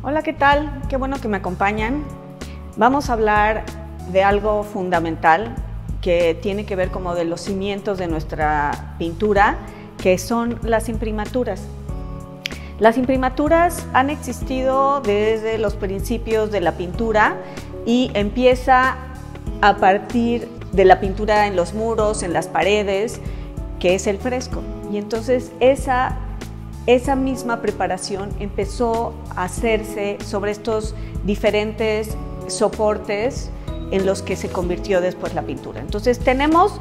Hola, ¿qué tal? Qué bueno que me acompañan. Vamos a hablar de algo fundamental que tiene que ver como de los cimientos de nuestra pintura, que son las imprimaturas. Las imprimaturas han existido desde los principios de la pintura y empieza a partir de la pintura en los muros, en las paredes, que es el fresco. Y entonces esa misma preparación empezó a hacerse sobre estos diferentes soportes en los que se convirtió después la pintura. Entonces tenemos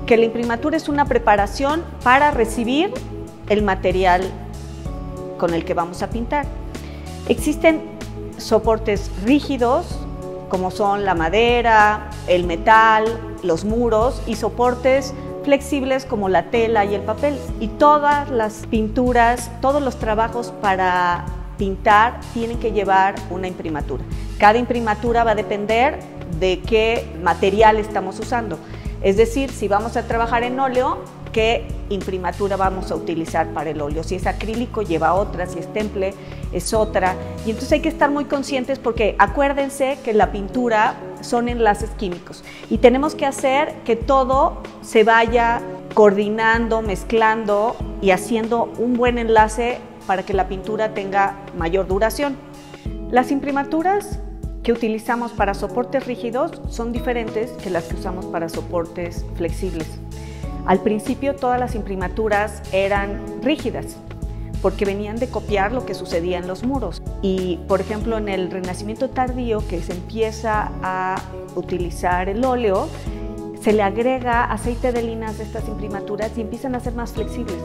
que la imprimatura es una preparación para recibir el material con el que vamos a pintar. Existen soportes rígidos, como son la madera, el metal, los muros, y soportes flexibles como la tela y el papel. Y todas las pinturas, todos los trabajos para pintar tienen que llevar una imprimatura. Cada imprimatura va a depender de qué material estamos usando. Es decir, si vamos a trabajar en óleo, qué imprimatura vamos a utilizar para el óleo. Si es acrílico, lleva otra; si es temple, es otra. Y entonces hay que estar muy conscientes, porque acuérdense que la pintura son enlaces químicos y tenemos que hacer que todo se vaya coordinando, mezclando y haciendo un buen enlace para que la pintura tenga mayor duración. Las imprimaturas que utilizamos para soportes rígidos son diferentes que las que usamos para soportes flexibles. Al principio todas las imprimaturas eran rígidas porque venían de copiar lo que sucedía en los muros. Y por ejemplo, en el Renacimiento tardío, que se empieza a utilizar el óleo, se le agrega aceite de linas a estas imprimaturas y empiezan a ser más flexibles.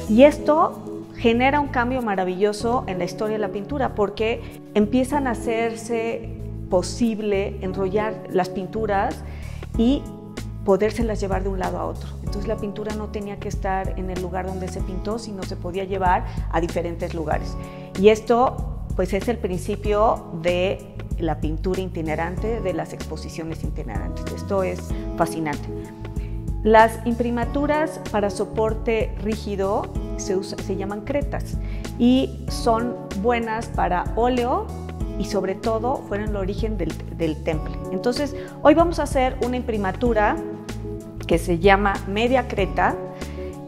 Y esto genera un cambio maravilloso en la historia de la pintura, porque empiezan a hacerse posible enrollar las pinturas y podérselas llevar de un lado a otro. Entonces la pintura no tenía que estar en el lugar donde se pintó, sino se podía llevar a diferentes lugares. Y esto pues es el principio de la pintura itinerante, de las exposiciones itinerantes. Esto es fascinante. Las imprimaturas para soporte rígido se llaman cretas y son buenas para óleo, y sobre todo fueron el origen del temple. Entonces hoy vamos a hacer una imprimatura que se llama media creta,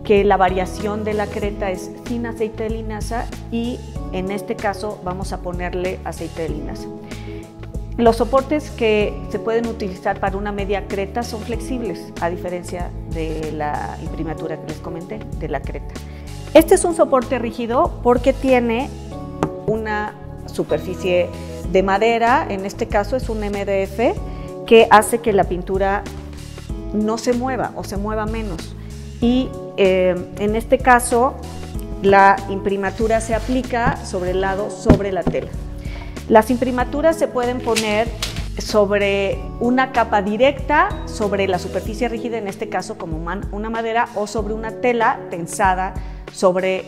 que la variación de la creta es sin aceite de linaza, y en este caso vamos a ponerle aceite de linaza. Los soportes que se pueden utilizar para una media creta son flexibles, a diferencia de la imprimatura que les comenté, de la creta. Este es un soporte rígido porque tiene una superficie de madera, en este caso es un MDF, que hace que la pintura no se mueva o se mueva menos. Y en este caso la imprimatura se aplica sobre el lado, sobre la tela. Las imprimaturas se pueden poner sobre una capa directa, sobre la superficie rígida, en este caso como una madera, o sobre una tela tensada sobre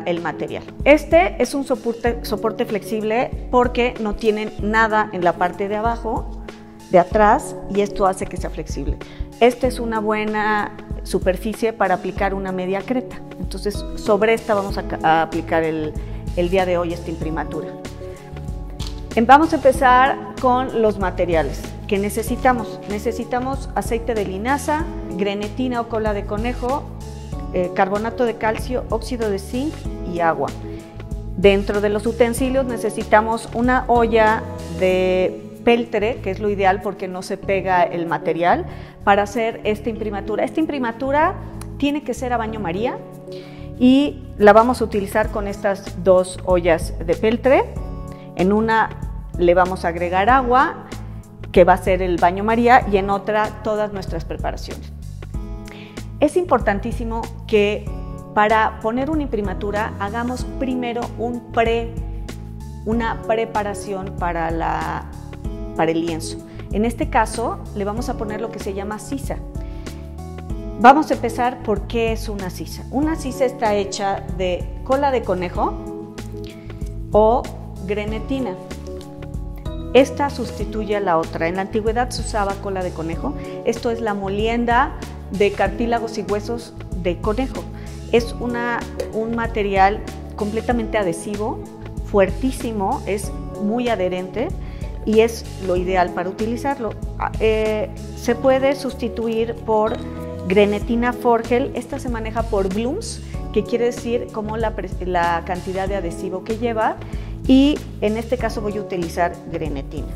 el material. Este es un soporte flexible porque no tienen nada en la parte de abajo, de atrás, y esto hace que sea flexible. Esta es una buena superficie para aplicar una media creta. Entonces sobre esta vamos a aplicar el día de hoy esta imprimatura. Vamos a empezar con los materiales que necesitamos. Necesitamos aceite de linaza, grenetina o cola de conejo, carbonato de calcio, óxido de zinc y agua. Dentro de los utensilios necesitamos una olla de peltre, que es lo ideal porque no se pega el material, para hacer esta imprimatura. Esta imprimatura tiene que ser a baño María y la vamos a utilizar con estas dos ollas de peltre. En una le vamos a agregar agua, que va a ser el baño María, y en otra todas nuestras preparaciones. Es importantísimo que para poner una imprimatura hagamos primero una preparación para el lienzo. En este caso le vamos a poner lo que se llama sisa. Vamos a empezar por qué es una sisa. Una sisa está hecha de cola de conejo o grenetina. Esta sustituye a la otra. En la antigüedad se usaba cola de conejo. Esto es la molienda de cartílagos y huesos de conejo. Es un material completamente adhesivo, fuertísimo, es muy adherente y es lo ideal para utilizarlo. Se puede sustituir por grenetina Forgel. Esta se maneja por blooms, que quiere decir como la cantidad de adhesivo que lleva, y en este caso voy a utilizar grenetina.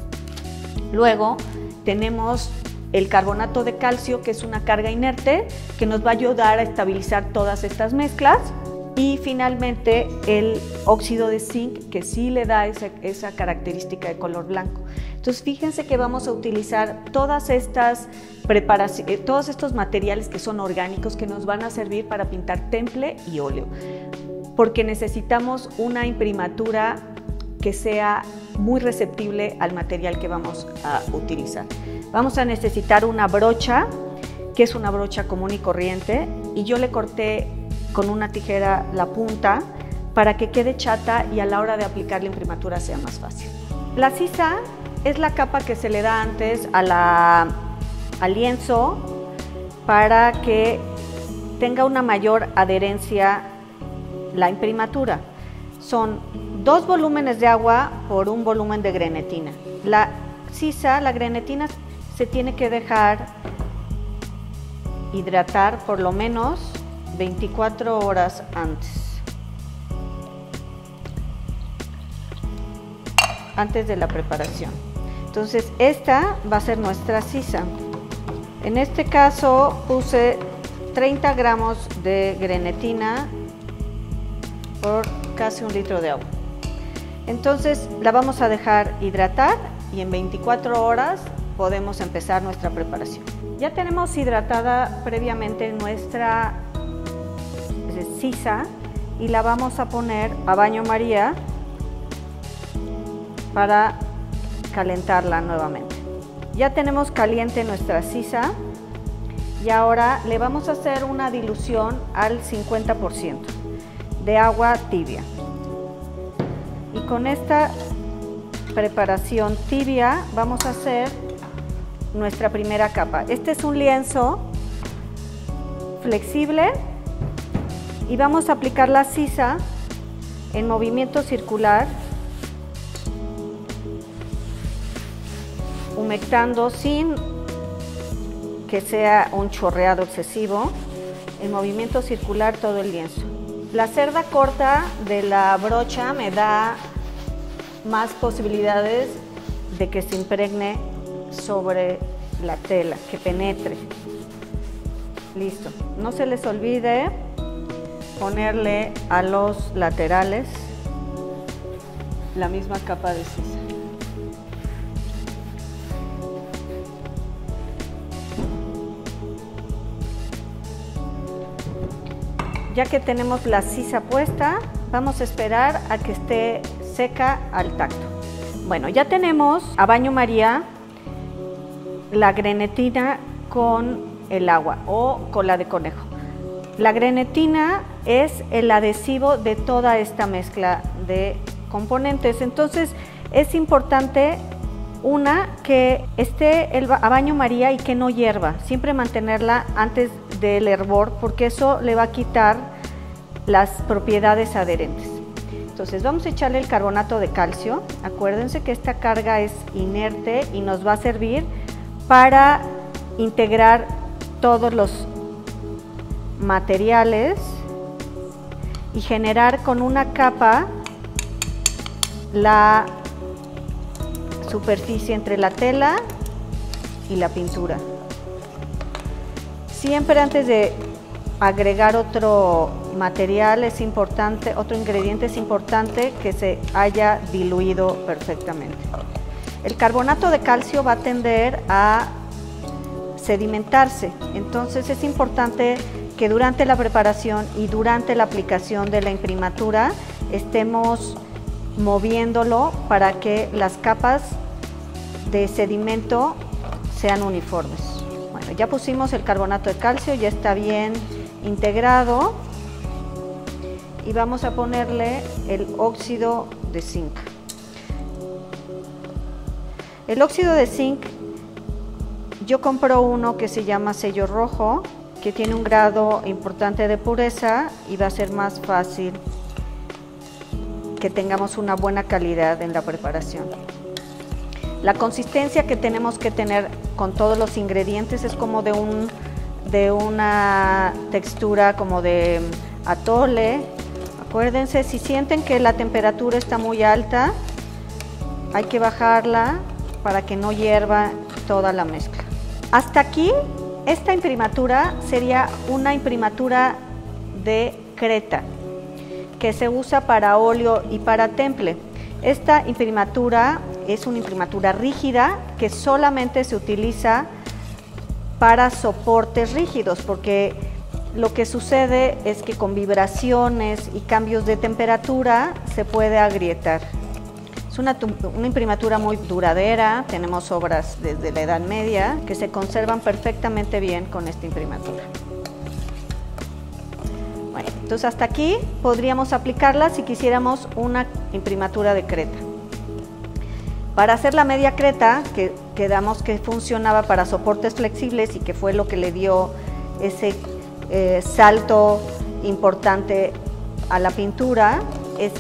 Luego tenemos el carbonato de calcio, que es una carga inerte que nos va a ayudar a estabilizar todas estas mezclas, y finalmente el óxido de zinc, que sí le da esa característica de color blanco. Entonces fíjense que vamos a utilizar todas estas preparaciones, todos estos materiales que son orgánicos, que nos van a servir para pintar temple y óleo, porque necesitamos una imprimatura que sea muy receptible al material que vamos a utilizar. Vamos a necesitar una brocha, que es una brocha común y corriente, y yo le corté con una tijera la punta para que quede chata y a la hora de aplicar la imprimatura sea más fácil. La sisa es la capa que se le da antes al lienzo para que tenga una mayor adherencia la imprimatura. Son 2 volúmenes de agua por 1 volumen de grenetina. La sisa, la grenetina, se tiene que dejar hidratar por lo menos 24 horas antes de la preparación. Entonces esta va a ser nuestra sisa. En este caso puse 30 gramos de grenetina por casi 1 litro de agua. Entonces la vamos a dejar hidratar y en 24 horas podemos empezar nuestra preparación. Ya tenemos hidratada previamente nuestra sisa y la vamos a poner a baño María para calentarla nuevamente. Ya tenemos caliente nuestra sisa y ahora le vamos a hacer una dilución al 50% de agua tibia. Y con esta preparación tibia vamos a hacer nuestra primera capa. Este es un lienzo flexible y vamos a aplicar la sisa en movimiento circular, humectando sin que sea un chorreado excesivo, en movimiento circular todo el lienzo. La cerda corta de la brocha me da más posibilidades de que se impregne sobre la tela, que penetre. Listo. No se les olvide ponerle a los laterales la misma capa de sisa. Ya que tenemos la sisa puesta, vamos a esperar a que esté seca al tacto. Bueno, ya tenemos a baño María la grenetina con el agua o cola de conejo. La grenetina es el adhesivo de toda esta mezcla de componentes, entonces es importante que esté a baño María y que no hierva, siempre mantenerla antes del hervor porque eso le va a quitar las propiedades adherentes. Entonces vamos a echarle el carbonato de calcio. Acuérdense que esta carga es inerte y nos va a servir para integrar todos los materiales y generar con una capa la superficie entre la tela y la pintura. Siempre antes de agregar otro material es importante, otro ingrediente es importante que se haya diluido perfectamente. El carbonato de calcio va a tender a sedimentarse, entonces es importante que durante la preparación y durante la aplicación de la imprimatura estemos moviéndolo para que las capas de sedimento sean uniformes. Bueno, ya pusimos el carbonato de calcio, ya está bien integrado y vamos a ponerle el óxido de zinc. El óxido de zinc, yo compro uno que se llama sello rojo, que tiene un grado importante de pureza y va a ser más fácil que tengamos una buena calidad en la preparación. La consistencia que tenemos que tener con todos los ingredientes es como de una textura como de atole. Acuérdense, si sienten que la temperatura está muy alta, hay que bajarla para que no hierva toda la mezcla. Hasta aquí, esta imprimatura sería una imprimatura de creta, que se usa para óleo y para temple. Esta imprimatura es una imprimatura rígida que solamente se utiliza para soportes rígidos, porque lo que sucede es que con vibraciones y cambios de temperatura se puede agrietar. Es una imprimatura muy duradera, tenemos obras desde la Edad Media que se conservan perfectamente bien con esta imprimatura. Bueno, entonces hasta aquí podríamos aplicarla si quisiéramos una imprimatura de creta. Para hacer la media creta, que quedamos que funcionaba para soportes flexibles y que fue lo que le dio ese salto importante a la pintura, es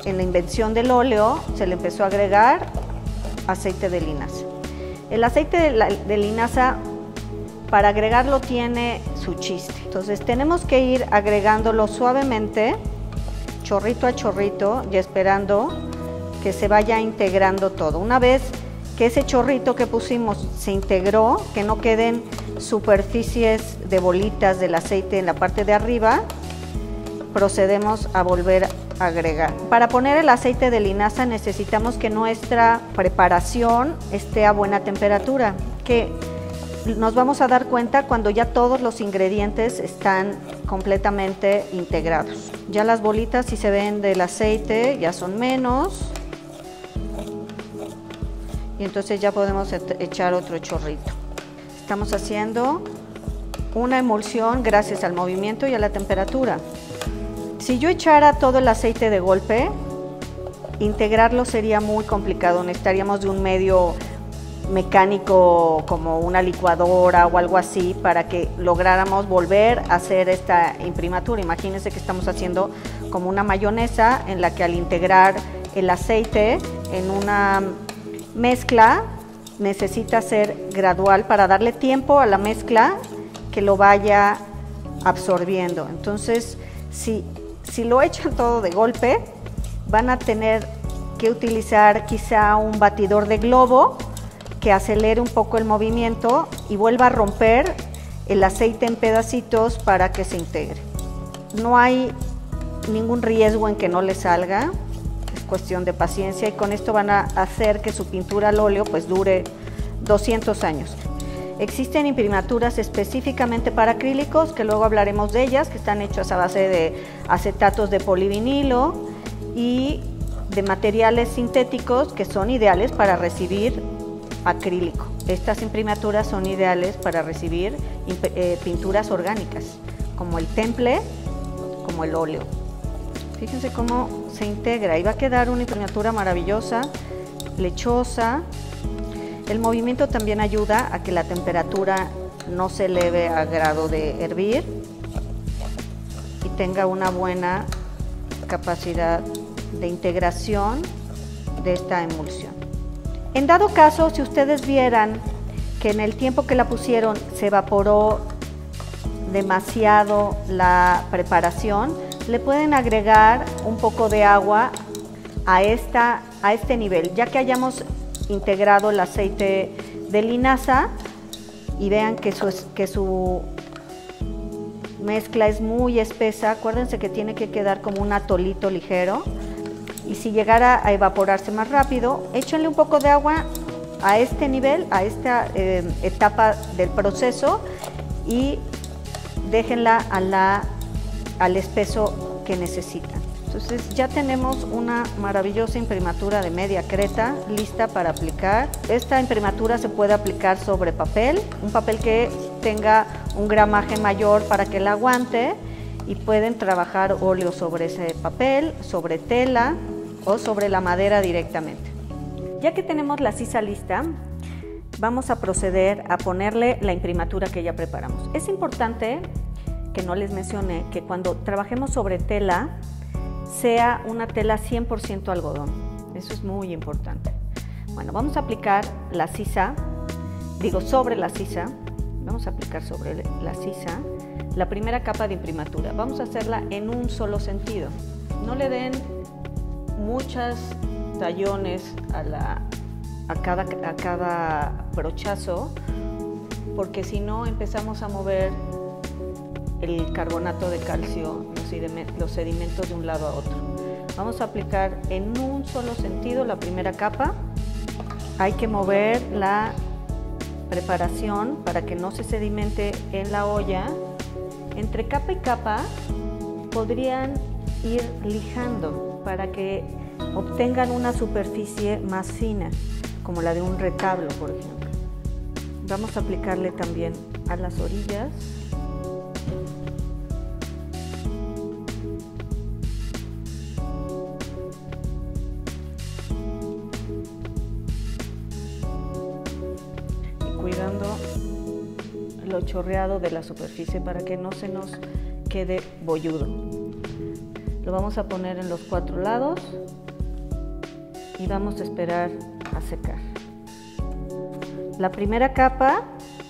en la invención del óleo se le empezó a agregar aceite de linaza. El aceite de linaza, para agregarlo, tiene su chiste. Entonces tenemos que ir agregándolo suavemente, chorrito a chorrito, y esperando que se vaya integrando todo. Una vez que ese chorrito que pusimos se integró, que no queden superficies de bolitas del aceite en la parte de arriba, procedemos a volver a agregar. Para poner el aceite de linaza necesitamos que nuestra preparación esté a buena temperatura, que nos vamos a dar cuenta cuando ya todos los ingredientes están completamente integrados. Ya las bolitas, si se ven del aceite, ya son menos, y entonces ya podemos echar otro chorrito. Estamos haciendo una emulsión gracias al movimiento y a la temperatura. Si yo echara todo el aceite de golpe, integrarlo sería muy complicado. Necesitaríamos de un medio mecánico como una licuadora o algo así para que lográramos volver a hacer esta imprimatura. Imagínense que estamos haciendo como una mayonesa en la que al integrar el aceite en una mezcla necesita ser gradual para darle tiempo a la mezcla que lo vaya absorbiendo. Entonces, si lo echan todo de golpe, van a tener que utilizar quizá un batidor de globo que acelere un poco el movimiento y vuelva a romper el aceite en pedacitos para que se integre. No hay ningún riesgo en que no le salga, es cuestión de paciencia, y con esto van a hacer que su pintura al óleo pues dure 200 años. Existen imprimaturas específicamente para acrílicos, que luego hablaremos de ellas, que están hechas a base de acetatos de polivinilo y de materiales sintéticos que son ideales para recibir acrílico. Estas imprimaturas son ideales para recibir pinturas orgánicas, como el temple, como el óleo. Fíjense cómo se integra y va a quedar una imprimatura maravillosa, lechosa. El movimiento también ayuda a que la temperatura no se eleve a grado de hervir y tenga una buena capacidad de integración de esta emulsión. En dado caso, si ustedes vieran que en el tiempo que la pusieron se evaporó demasiado la preparación, le pueden agregar un poco de agua a este nivel, ya que hayamos integrado el aceite de linaza y vean que su mezcla es muy espesa. Acuérdense que tiene que quedar como un atolito ligero, y si llegara a evaporarse más rápido, échenle un poco de agua a este nivel, a esta etapa del proceso, y déjenla al espeso que necesitan. Entonces ya tenemos una maravillosa imprimatura de media creta lista para aplicar. Esta imprimatura se puede aplicar sobre papel, un papel que tenga un gramaje mayor para que la aguante, y pueden trabajar óleo sobre ese papel, sobre tela o sobre la madera directamente. Ya que tenemos la sisa lista, vamos a proceder a ponerle la imprimatura que ya preparamos. Es importante que no les mencioné que cuando trabajemos sobre tela, sea una tela 100% algodón. Eso es muy importante. Bueno, vamos a aplicar la sisa, sobre la sisa. Vamos a aplicar sobre la sisa la primera capa de imprimatura. Vamos a hacerla en un solo sentido. No le den muchos tallones a cada brochazo, porque si no empezamos a mover el carbonato de calcio, los sedimentos de un lado a otro. Vamos a aplicar en un solo sentido la primera capa. Hay que mover la preparación para que no se sedimente en la olla. Entre capa y capa podrían ir lijando para que obtengan una superficie más fina, como la de un retablo, por ejemplo. Vamos a aplicarle también a las orillas. Cuidando lo chorreado de la superficie para que no se nos quede bolludo. Lo vamos a poner en los 4 lados y vamos a esperar a secar. La primera capa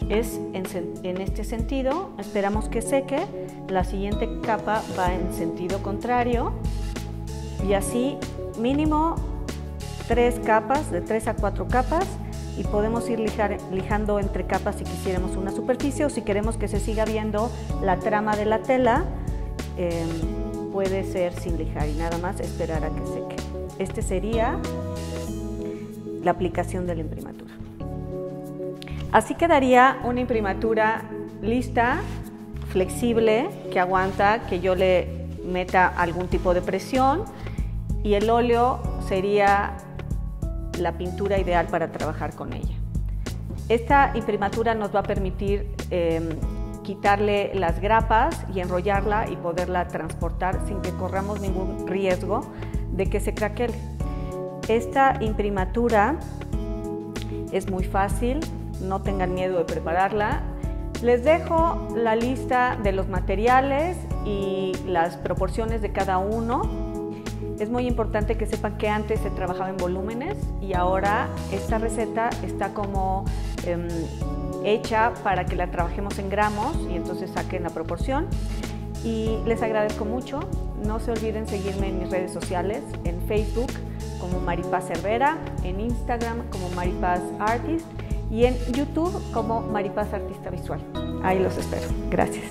es en este sentido, esperamos que seque. La siguiente capa va en sentido contrario y así mínimo 3 capas, de 3 a 4 capas. Y podemos ir lijando entre capas si quisiéramos una superficie, o si queremos que se siga viendo la trama de la tela, puede ser sin lijar y nada más esperar a que seque. Este sería la aplicación de la imprimatura. Así quedaría una imprimatura lista, flexible, que aguanta que yo le meta algún tipo de presión, y el óleo sería la pintura ideal para trabajar con ella. Esta imprimatura nos va a permitir quitarle las grapas y enrollarla y poderla transportar sin que corramos ningún riesgo de que se craquele. Esta imprimatura es muy fácil, no tengan miedo de prepararla. Les dejo la lista de los materiales y las proporciones de cada uno. Es muy importante que sepan que antes se trabajaba en volúmenes y ahora esta receta está como hecha para que la trabajemos en gramos y entonces saquen la proporción. Y les agradezco mucho. No se olviden seguirme en mis redes sociales, en Facebook como Maripaz Cervera, en Instagram como Maripaz Artist y en YouTube como Maripaz Artista Visual. Ahí los espero. Gracias.